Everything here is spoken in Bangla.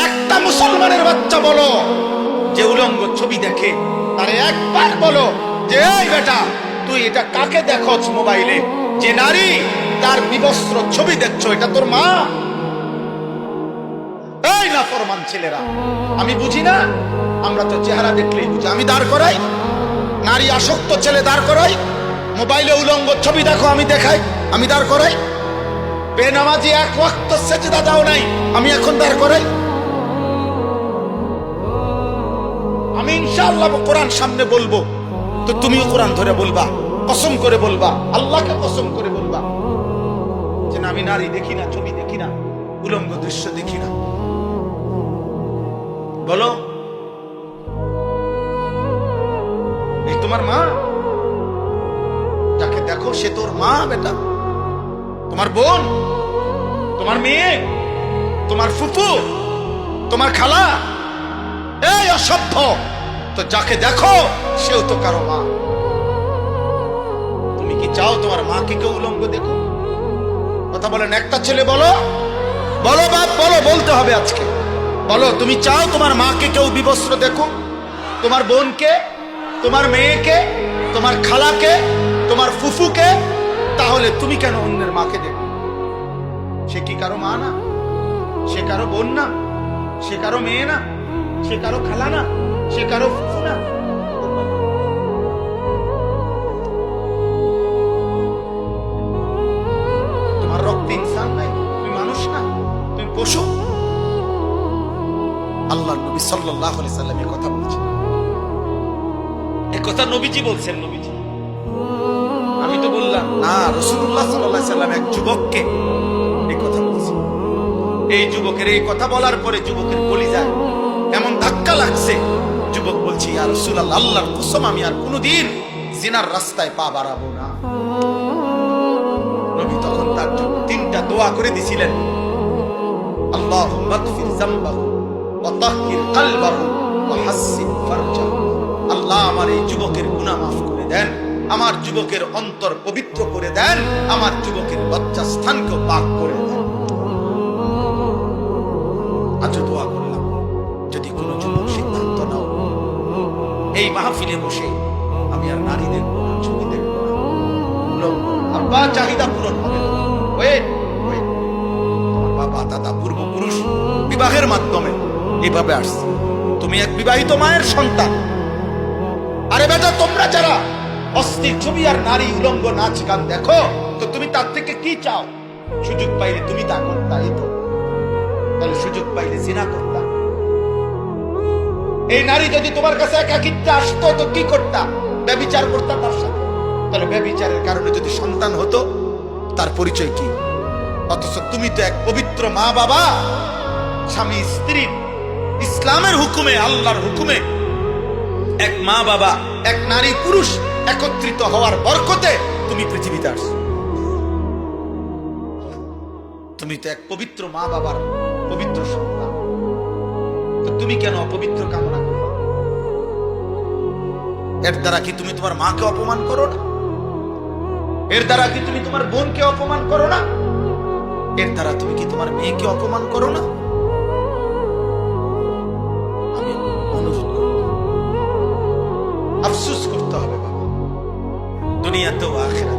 একটা মুসলমানের বাচ্চা বলো যে উলঙ্গ ছবি দেখে, তারে একবার বলো যে এই বেটা তুই এটা কাকে দেখোস মোবাইলে, যে নারী তার বিবস্ত্র ছবি দেখছো, এটা তোর মা? এই নাফরমান ছেলেরা, আমি বুঝি না, আমরা তো চেহারা দেখলেই বুঝি। আমি দাঁড় করাই, নারী আসক্ত ছেলে দাঁড় করাই, মোবাইলে উলঙ্গ ছবি দেখো আমি দেখাই, আমি দাঁড় করাই। বেনামাজি এক ওয়াক্ত সেজদা দাও নাই, আমি এখন দাঁড় করাই। আমি ইনশাআল্লাহ কোরআন সামনে বলবো, তো তুমিও কোরআন ধরে বলবা, কসম করে বলবা, আল্লাহকে কসম করে বলবা যে না, আমি নারী দেখি না, ছবি দেখি না, উলঙ্গ দৃশ্য দেখি না। বলো, এই তোমার মা? যাকে দেখো সে তোর মা বেটা, তোমার বোন, তোমার মেয়ে, তোমার ফুফু, তোমার খালা? এই অসভ্য, তো যাকে দেখো সেও তো কারো মা। তুমি কি চাও তোমার মাকে কেউ উলঙ্গ দেখো? কথা বলেন, একটা ছেলে বলো, বলো বাপ, বলো, বলতে হবে আজকে। বলো, তুমি চাও তোমার মাকে কেউ বিবস্ত্র দেখো? তোমার বোনকে, তোমার মেয়েকে, তোমার খালাকে, তোমার ফুফুকে? তাহলে তুমি কেন অন্যের মাকে দেখো? সে কি কারো মা না? সে কারো বোন না? সে কারো মেয়ে না? সে কারো খালা না? সে কারো ফুফু না? তোমার রক্তে ইনসান নাই? তুমি মানুষ না? তুমি পশু? আল্লাহর নবী সাল্লাল্লাহু আলাইহি সাল্লাম এই কথা বলছেন। এই কথা নবীজি বলছেন। নবীজি, আমি তো বললাম না, রাসূলুল্লাহ সাল্লাল্লাহু আলাইহি সাল্লাম এক যুবককে এই কথা বলছেন। এই যুবকের এই কথা বলার পরে যুবকের কলিজায় এমন ধাক্কা লাগছে, যুবক বলছে, ইয়া রাসূলুল্লাহ, আল্লাহর কসম আমি আর কোনোদিন জিনার রাস্তায় পা বাড়াবো না। নবী তখন তার জন্য তিনটা দোয়া করে দিয়েছিলেন। আল্লাহুম্মা গফির যামবাহু ওয়া তাহহির কলবাহু ওয়া হাসসিন ফারজাহু। আল্লাহ আমার এই যুবকের গুনাহ মাফ করে দেন, আমার যুবকের অন্তর পবিত্র করে দেন, আমার যুবকের লজ্জাস্থানকে পাক করে দেন। আজ দোয়া করলাম, যদি কোনো যুবক সিদ্ধান্ত নাও এই মাহফিলে বসে আমি আর নারী দেখবো না, ছবি দেখবো না, আব্বা চাহিদা পূরণ হবে। তোমার বাবা দাদা পূর্বপুরুষ বিবাহের মাধ্যমে এভাবে আসছে, তুমি এক বিবাহিত মায়ের সন্তান। আরে বেটা, তোমরা যারা অস্থির ছবি আর নারী উলঙ্গ নাচ গান দেখো, তো তুমি তার থেকে কি চাও? সুযোগ পাইলে তুমি তা করতা, এই তো। তাহলে সুযোগ পাইলে জিনা করতা। এই নারী যদি তোমার কাছে একাকিত্বে আসতো তো কি করতা? ব্যভিচার করতা তার সাথে। তাহলে ব্যভিচারের কারণে যদি সন্তান হতো, তার পরিচয় কি? অথচ তুমি তো এক পবিত্র মা বাবা, স্বামী স্ত্রী, ইসলামের হুকুমে, আল্লাহর হুকুমে এক মা বাবা, এক নারী পুরুষ একত্রিত হওয়ার বরকতে তুমি পৃথিবীতে আসছো। তুমি তো এক পবিত্র মা বাবার পবিত্র সন্তান, তো তুমি কেন অপবিত্র কামনা করো? এর দ্বারা কি তুমি তোমার মাকে অপমান করো না? এর দ্বারা কি তুমি তোমার বোনকে অপমান করো না? এর দ্বারা তুমি কি তোমার মেয়েকে অপমান করো না? আমি অনুরোধ করব, আফসোস করতে হবে বাবা, দুনিয়াতেও আখিরাতেও।